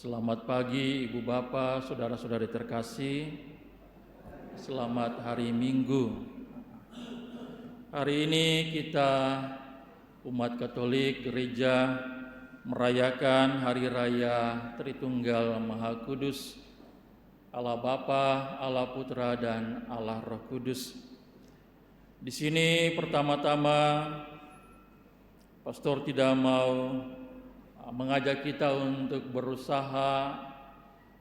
Selamat pagi Ibu Bapak, saudara-saudari terkasih. Selamat hari Minggu. Hari ini kita umat Katolik gereja merayakan hari raya Tritunggal Maha Kudus, Allah Bapa, Allah Putra dan Allah Roh Kudus. Di sini pertama-tama pastor tidak mau mengajak kita untuk berusaha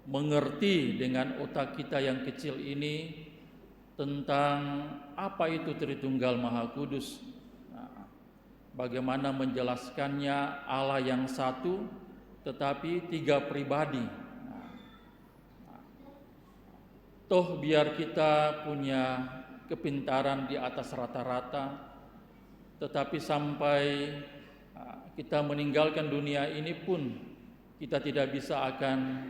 mengerti dengan otak kita yang kecil ini tentang apa itu Tritunggal Maha Kudus. Bagaimana menjelaskannya Allah yang satu tetapi tiga pribadi. Toh biar kita punya kepintaran di atas rata-rata, tetapi sampai kita meninggalkan dunia ini pun kita tidak bisa akan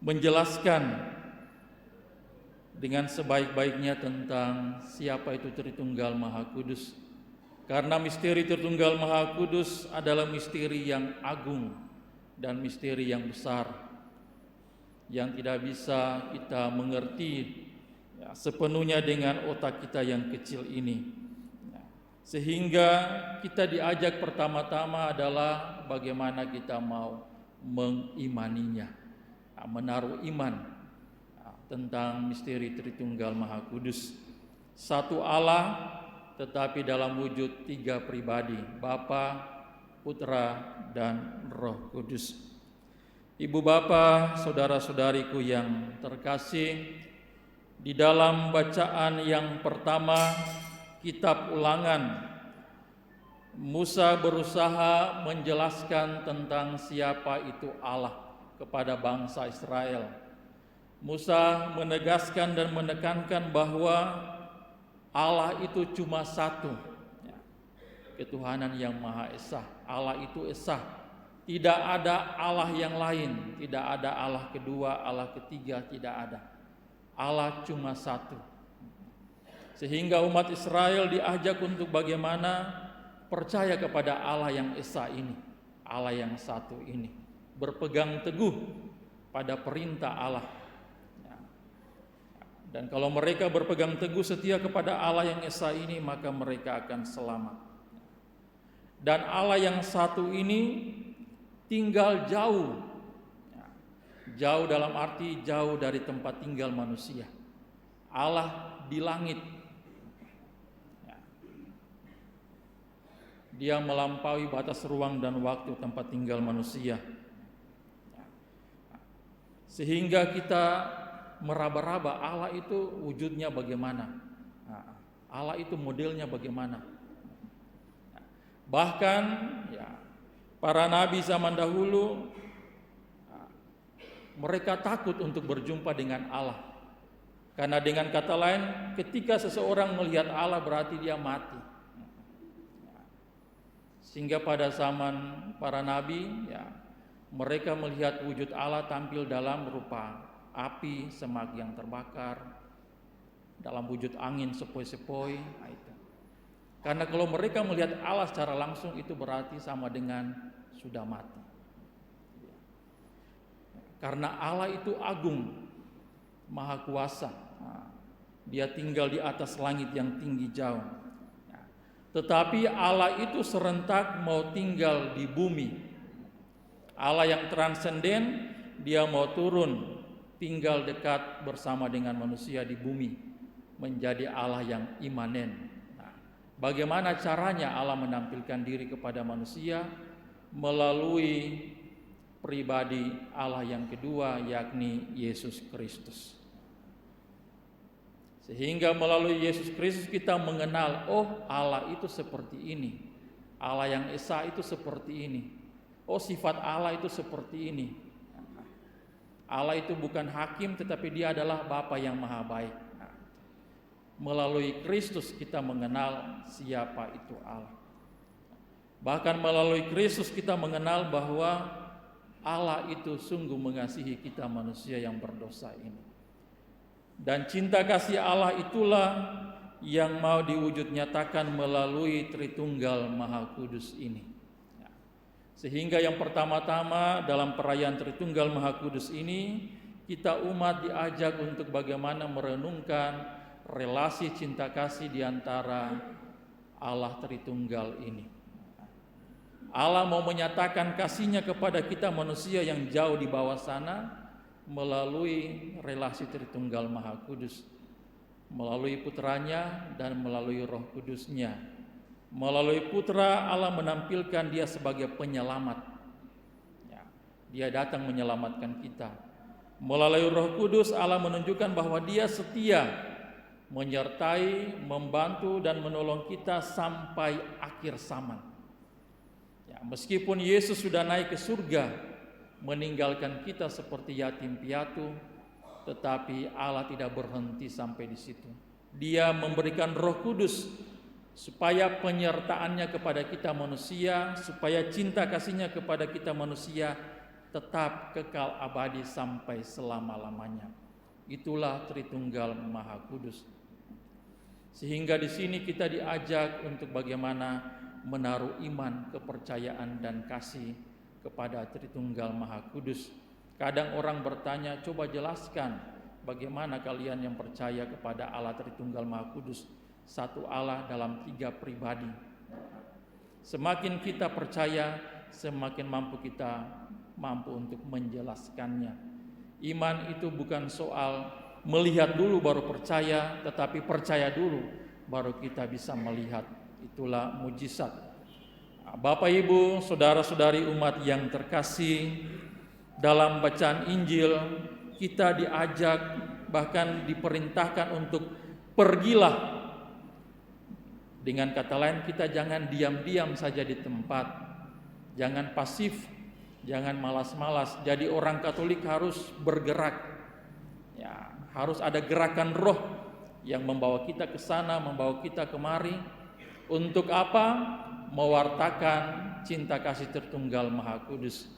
menjelaskan dengan sebaik-baiknya tentang siapa itu Tritunggal Maha Kudus. Karena misteri Tritunggal Maha Kudus adalah misteri yang agung dan misteri yang besar, yang tidak bisa kita mengerti sepenuhnya dengan otak kita yang kecil ini. Sehingga kita diajak pertama-tama adalah bagaimana kita mau mengimaninya, menaruh iman tentang misteri Tritunggal Maha Kudus. Satu Allah tetapi dalam wujud tiga pribadi, Bapa, Putra, dan Roh Kudus. Ibu Bapa, saudara-saudariku yang terkasih, di dalam bacaan yang pertama Kitab Ulangan, Musa berusaha menjelaskan tentang siapa itu Allah kepada bangsa Israel. Musa menegaskan dan menekankan bahwa Allah itu cuma satu, ketuhanan yang Maha Esa. Allah itu Esa, tidak ada Allah yang lain, tidak ada Allah kedua, Allah ketiga, tidak ada. Allah cuma satu. Sehingga umat Israel diajak untuk bagaimana percaya kepada Allah yang Esa ini, Allah yang satu ini, berpegang teguh pada perintah Allah. Dan kalau mereka berpegang teguh setia kepada Allah yang Esa ini, maka mereka akan selamat. Dan Allah yang satu ini tinggal jauh, jauh dalam arti jauh dari tempat tinggal manusia. Allah di langit. Dia melampaui batas ruang dan waktu tempat tinggal manusia. Sehingga kita meraba-raba Allah itu wujudnya bagaimana, Allah itu modelnya bagaimana. Bahkan para nabi zaman dahulu mereka takut untuk berjumpa dengan Allah. Karena dengan kata lain, ketika seseorang melihat Allah berarti dia mati. Sehingga pada zaman para nabi, mereka melihat wujud Allah tampil dalam rupa api, semak yang terbakar, dalam wujud angin sepoi-sepoi. Karena kalau mereka melihat Allah secara langsung itu berarti sama dengan sudah mati. Karena Allah itu agung, maha kuasa. Dia tinggal di atas langit yang tinggi jauh. Tetapi Allah itu serentak mau tinggal di bumi. Allah yang transenden, dia mau turun tinggal dekat bersama dengan manusia di bumi, menjadi Allah yang imanen. Bagaimana caranya Allah menampilkan diri kepada manusia? Melalui pribadi Allah yang kedua, yakni Yesus Kristus. Sehingga melalui Yesus Kristus kita mengenal, oh Allah itu seperti ini, Allah yang Esa itu seperti ini, oh sifat Allah itu seperti ini. Allah itu bukan hakim tetapi dia adalah Bapa yang maha baik. Melalui Kristus kita mengenal siapa itu Allah. Bahkan melalui Kristus kita mengenal bahwa Allah itu sungguh mengasihi kita manusia yang berdosa ini. Dan cinta kasih Allah itulah yang mau diwujud nyatakan melalui Tritunggal Maha Kudus ini. Sehingga yang pertama-tama dalam perayaan Tritunggal Maha Kudus ini, kita umat diajak untuk bagaimana merenungkan relasi cinta kasih di antara Allah Tritunggal ini. Allah mau menyatakan kasih-Nya kepada kita manusia yang jauh di bawah sana melalui relasi Tritunggal Maha Kudus, melalui Putranya dan melalui Roh Kudus-Nya. Melalui Putra, Allah menampilkan Dia sebagai penyelamat. Ya, Dia datang menyelamatkan kita. Melalui Roh Kudus, Allah menunjukkan bahwa Dia setia, menyertai, membantu dan menolong kita sampai akhir zaman. Ya, meskipun Yesus sudah naik ke surga, meninggalkan kita seperti yatim piatu, tetapi Allah tidak berhenti sampai di situ. Dia memberikan Roh Kudus supaya penyertaannya kepada kita manusia, supaya cinta kasih-Nya kepada kita manusia tetap kekal abadi sampai selama-lamanya. Itulah Tritunggal Maha Kudus. Sehingga di sini kita diajak untuk bagaimana menaruh iman, kepercayaan dan kasih kepada Tritunggal Maha Kudus. Kadang orang bertanya, coba jelaskan bagaimana kalian yang percaya kepada Allah Tritunggal Maha Kudus, satu Allah dalam 3 pribadi. Semakin kita percaya, semakin kita mampu untuk menjelaskannya. Iman itu bukan soal melihat dulu baru percaya, tetapi percaya dulu baru kita bisa melihat. Itulah mujizat. Bapak Ibu, saudara-saudari umat yang terkasih, dalam bacaan Injil kita diajak, bahkan diperintahkan untuk pergilah. Dengan kata lain, kita jangan diam-diam saja di tempat, jangan pasif, jangan malas-malas. Jadi orang Katolik harus bergerak, ya, harus ada gerakan roh yang membawa kita ke sana, membawa kita kemari. Untuk apa? Mewartakan cinta kasih Tritunggal Maha Kudus.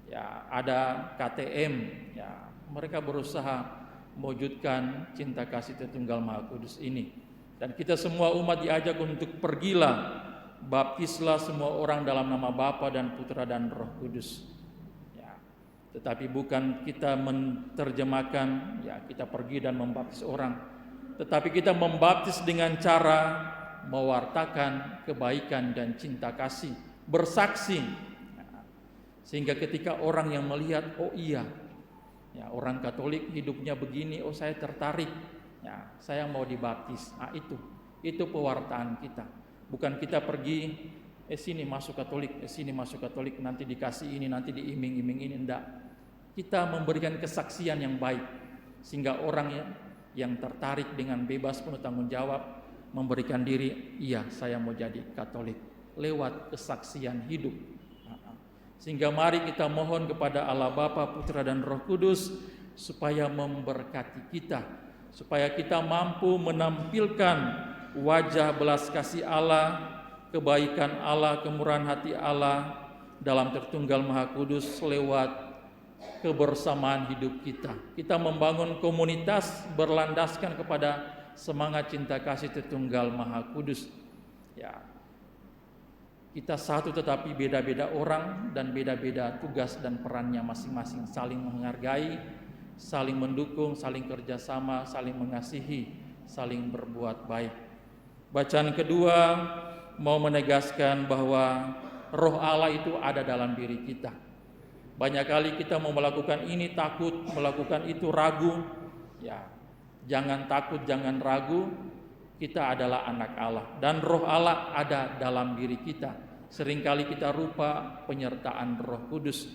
Ya, ada KTM, ya, mereka berusaha mewujudkan cinta kasih Tritunggal Maha Kudus ini. Dan kita semua umat diajak untuk pergilah, baptislah semua orang dalam nama Bapa dan Putra dan Roh Kudus. Ya, tetapi bukan kita menerjemahkan, ya, kita pergi dan membaptis orang, tetapi kita membaptis dengan cara mewartakan kebaikan dan cinta kasih, bersaksi. Ya, sehingga ketika orang yang melihat, oh iya, ya, orang Katolik hidupnya begini, oh saya tertarik. Ya, saya mau dibaptis. Nah, itu pewartaan kita. Bukan kita pergi, sini masuk Katolik, sini masuk Katolik, nanti dikasih ini, nanti diiming-iming ini. Enggak. Kita memberikan kesaksian yang baik, sehingga orang yang tertarik dengan bebas penuh tanggung jawab memberikan diri, iya saya mau jadi Katolik, lewat kesaksian hidup. Sehingga mari kita mohon kepada Allah Bapa, Putra dan Roh Kudus supaya memberkati kita, supaya kita mampu menampilkan wajah belas kasih Allah, kebaikan Allah, kemurahan hati Allah dalam Tritunggal Maha Kudus lewat kebersamaan hidup kita. Kita membangun komunitas berlandaskan kepada semangat cinta kasih Tritunggal Maha Kudus. Ya, kita satu tetapi beda-beda orang dan beda-beda tugas dan perannya masing-masing, saling menghargai, saling mendukung, saling kerjasama, saling mengasihi, saling berbuat baik. Bacaan kedua mau menegaskan bahwa Roh Allah itu ada dalam diri kita. Banyak kali kita mau melakukan ini takut, melakukan itu ragu. Ya, jangan takut, jangan ragu. Kita adalah anak Allah dan Roh Allah ada dalam diri kita. Seringkali kita lupa penyertaan Roh Kudus.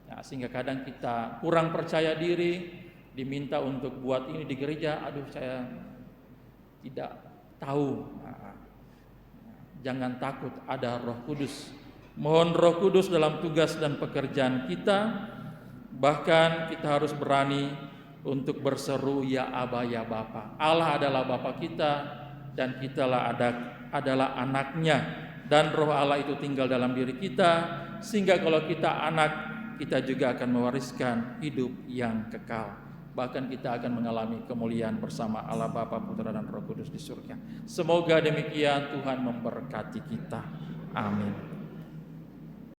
Ya, sehingga kadang kita kurang percaya diri, diminta untuk buat ini di gereja, aduh saya tidak tahu. Nah, jangan takut, ada Roh Kudus. Mohon Roh Kudus dalam tugas dan pekerjaan kita. Bahkan kita harus berani untuk berseru ya Aba ya Bapa. Allah adalah Bapa kita dan kitalah adalah anaknya, dan Roh Allah itu tinggal dalam diri kita, sehingga kalau kita anak, kita juga akan mewariskan hidup yang kekal. Bahkan kita akan mengalami kemuliaan bersama Allah Bapa, Putra dan Roh Kudus di surga. Semoga demikian, Tuhan memberkati kita. Amin.